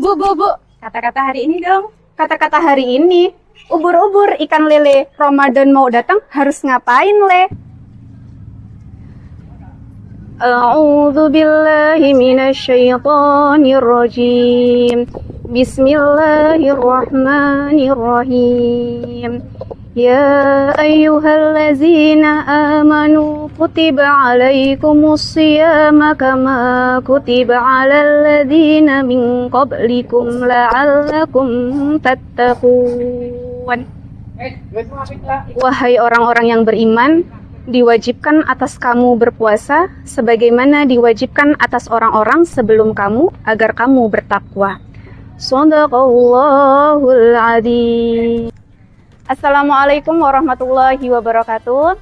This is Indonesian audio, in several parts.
Bu, kata-kata hari ini dong. Kata-kata hari ini, ubur-ubur ikan lele, Ramadan mau datang, harus ngapain, Le? A'udzu billahi minasyaitonir rajim. Bismillahirrahmanirrahim. Ya ayyuhallazina amanu kutiba alaikumus siyama kama kutiba alal ladzina min qablikum la'allakum tattaqun. Wahai orang-orang yang beriman, diwajibkan atas kamu berpuasa sebagaimana diwajibkan atas orang-orang sebelum kamu agar kamu bertakwa. Shadaqallahul adzim. Assalamualaikum warahmatullahi wabarakatuh.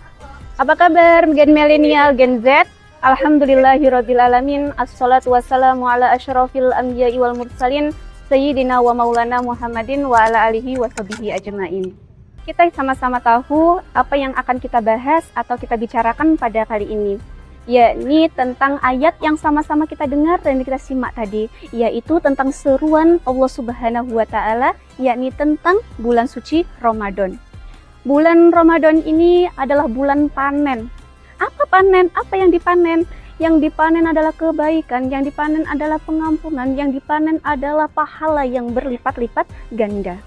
Apa kabar Gen Milenial, Gen Z? Alhamdulillahirabbil alamin. Assalatu wassalamu ala asyrafil anbiya'i wal mursalin sayyidina wa maulana Muhammadin wa ala alihi wa sahbihi ajmain. Kita sama-sama tahu apa yang akan kita bahas atau kita bicarakan pada kali ini, yakni tentang ayat yang sama-sama kita dengar dan kita simak tadi, yaitu tentang seruan Allah Subhanahu wa Ta'ala, yakni tentang bulan suci Ramadan. Bulan Ramadan ini adalah bulan panen. Apa panen? Apa yang dipanen? Yang dipanen adalah kebaikan, yang dipanen adalah pengampunan, yang dipanen adalah pahala yang berlipat-lipat ganda.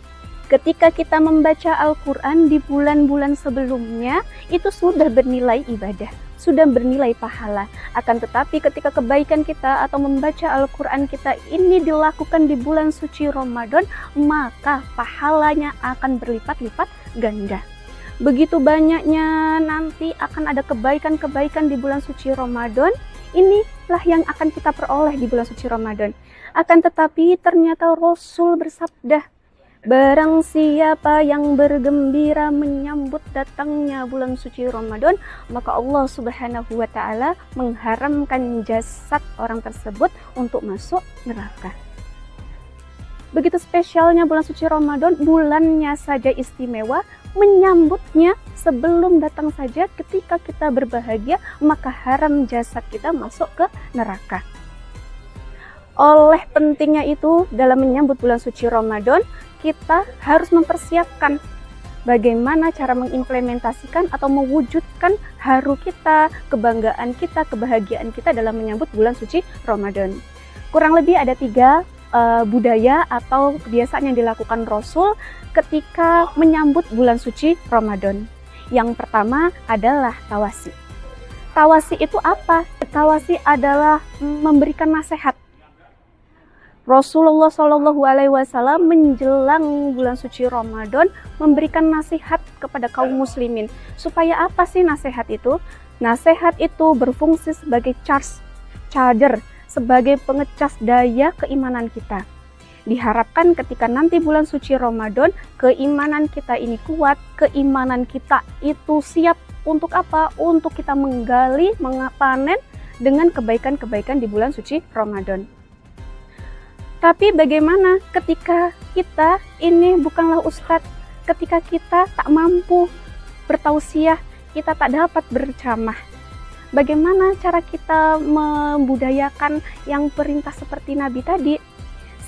Ketika kita membaca Al-Quran di bulan-bulan sebelumnya, itu sudah bernilai ibadah, sudah bernilai pahala. Akan tetapi ketika kebaikan kita atau membaca Al-Quran kita ini dilakukan di bulan suci Ramadan, maka pahalanya akan berlipat-lipat ganda. Begitu banyaknya nanti akan ada kebaikan-kebaikan di bulan suci Ramadan, inilah yang akan kita peroleh di bulan suci Ramadan. Akan tetapi ternyata Rasul bersabda, barang siapa yang bergembira menyambut datangnya bulan suci Ramadan, maka Allah Subhanahu wa Ta'ala mengharamkan jasad orang tersebut untuk masuk neraka. Begitu spesialnya bulan suci Ramadan, bulannya saja istimewa, menyambutnya sebelum datang saja ketika kita berbahagia, maka haram jasad kita masuk ke neraka. Oleh pentingnya itu, dalam menyambut bulan suci Ramadan, kita harus mempersiapkan bagaimana cara mengimplementasikan atau mewujudkan haru kita, kebanggaan kita, kebahagiaan kita dalam menyambut bulan suci Ramadan. Kurang lebih ada 3 budaya atau kebiasaan yang dilakukan Rasul ketika menyambut bulan suci Ramadan. Yang pertama adalah tawasi. Tawasi itu apa? Tawasi adalah memberikan nasihat. Rasulullah SAW menjelang bulan suci Ramadan memberikan nasihat kepada kaum muslimin. Supaya apa sih nasihat itu? Nasihat itu berfungsi sebagai charger, sebagai pengecas daya keimanan kita. Diharapkan ketika nanti bulan suci Ramadan, keimanan kita ini kuat, keimanan kita itu siap untuk apa? Untuk kita menggali, mengapanen dengan kebaikan-kebaikan di bulan suci Ramadan. Tapi bagaimana ketika kita ini bukanlah ustadz, ketika kita tak mampu bertausiah, kita tak dapat berceramah. Bagaimana cara kita membudayakan yang perintah seperti Nabi tadi?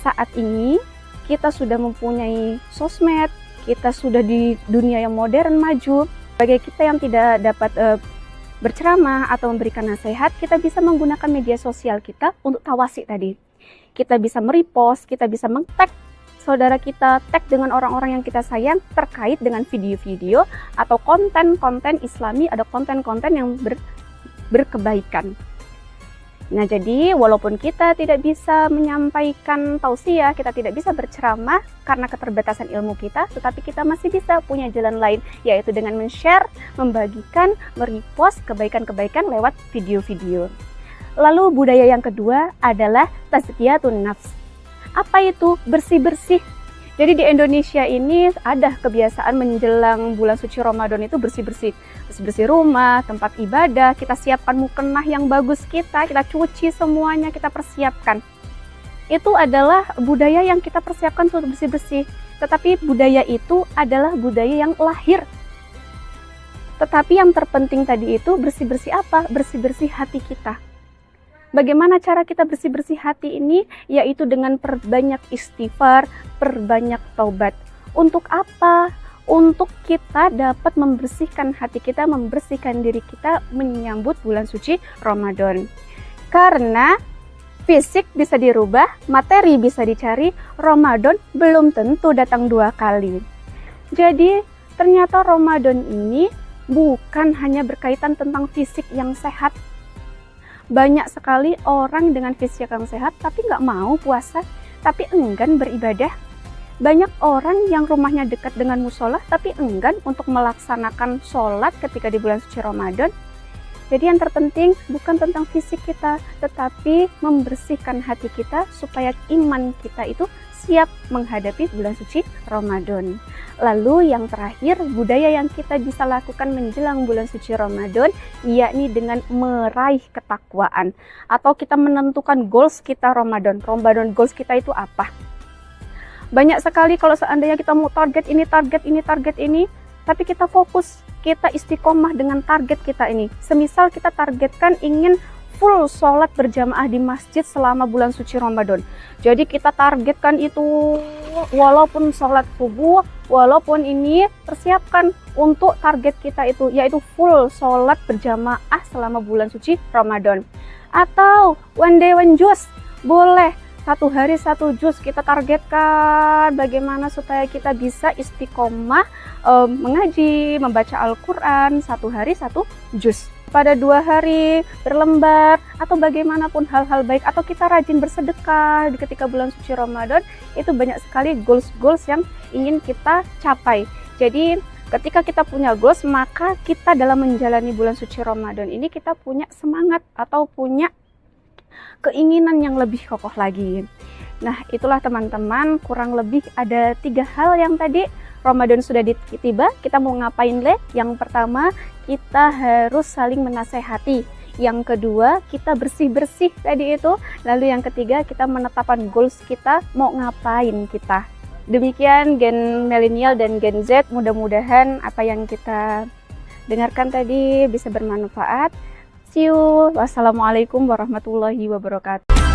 Saat ini kita sudah mempunyai sosmed, kita sudah di dunia yang modern maju. Bagi kita yang tidak dapat berceramah atau memberikan nasihat, kita bisa menggunakan media sosial kita untuk tawasi tadi. Kita bisa merepost, kita bisa meng-tag saudara kita, tag dengan orang-orang yang kita sayang terkait dengan video-video atau konten-konten Islami, ada konten-konten yang berkebaikan. Nah, jadi walaupun kita tidak bisa menyampaikan tausiah, kita tidak bisa berceramah karena keterbatasan ilmu kita, tetapi kita masih bisa punya jalan lain, yaitu dengan men-share, membagikan, merepost kebaikan-kebaikan lewat video-video. Lalu budaya yang kedua adalah tazkiyatun nafs. Apa itu? Bersih-bersih. Jadi di Indonesia ini ada kebiasaan menjelang bulan suci Ramadan itu bersih-bersih. Bersih-bersih rumah, tempat ibadah, kita siapkan mukena yang bagus kita cuci semuanya, kita persiapkan. Itu adalah budaya yang kita persiapkan untuk bersih-bersih. Tetapi budaya itu adalah budaya yang lahir. Tetapi yang terpenting tadi itu bersih-bersih apa? Bersih-bersih hati kita. Bagaimana cara kita bersih-bersih hati ini? Yaitu dengan perbanyak istighfar, perbanyak taubat. Untuk apa? Untuk kita dapat membersihkan hati kita, membersihkan diri kita menyambut bulan suci Ramadan. Karena fisik bisa dirubah, materi bisa dicari, Ramadan belum tentu datang 2 kali. Jadi ternyata Ramadan ini bukan hanya berkaitan tentang fisik yang sehat. Banyak sekali orang dengan fisik yang sehat tapi nggak mau puasa, tapi enggan beribadah. Banyak orang yang rumahnya dekat dengan musola tapi enggan untuk melaksanakan sholat ketika di bulan suci Ramadan. Jadi yang terpenting bukan tentang fisik kita, tetapi membersihkan hati kita supaya iman kita itu siap menghadapi bulan suci Ramadan. Lalu yang terakhir, budaya yang kita bisa lakukan menjelang bulan suci Ramadan, yakni dengan meraih ketakwaan. Atau kita menentukan goals kita Ramadan. Ramadan goals kita itu apa? Banyak sekali kalau seandainya kita mau target ini, tapi kita fokus, kita istiqomah dengan target kita ini. Semisal kita targetkan ingin full sholat berjamaah di masjid selama bulan suci Ramadan. Jadi kita targetkan itu walaupun sholat subuh, walaupun ini persiapkan untuk target kita itu, yaitu full sholat berjamaah selama bulan suci Ramadan. Atau one day one juz, boleh. 1 hari 1 juz kita targetkan bagaimana supaya kita bisa istiqomah mengaji, membaca Al-Quran 1 hari 1 juz. Pada 2 hari berlembar atau bagaimanapun hal-hal baik, atau kita rajin bersedekah ketika bulan suci Ramadan, itu banyak sekali goals-goals yang ingin kita capai. Jadi ketika kita punya goals, maka kita dalam menjalani bulan suci Ramadan ini kita punya semangat atau punya keinginan yang lebih kokoh lagi. Nah, itulah teman-teman, kurang lebih ada 3 hal yang tadi. Ramadan sudah tiba, kita mau ngapain le? Yang pertama, kita harus saling menasehati. Yang kedua, kita bersih-bersih tadi itu. Lalu yang ketiga, kita menetapkan goals kita, mau ngapain kita. Demikian Gen Milenial dan Gen Z, mudah-mudahan apa yang kita dengarkan tadi bisa bermanfaat. See you. Wassalamualaikum warahmatullahi wabarakatuh.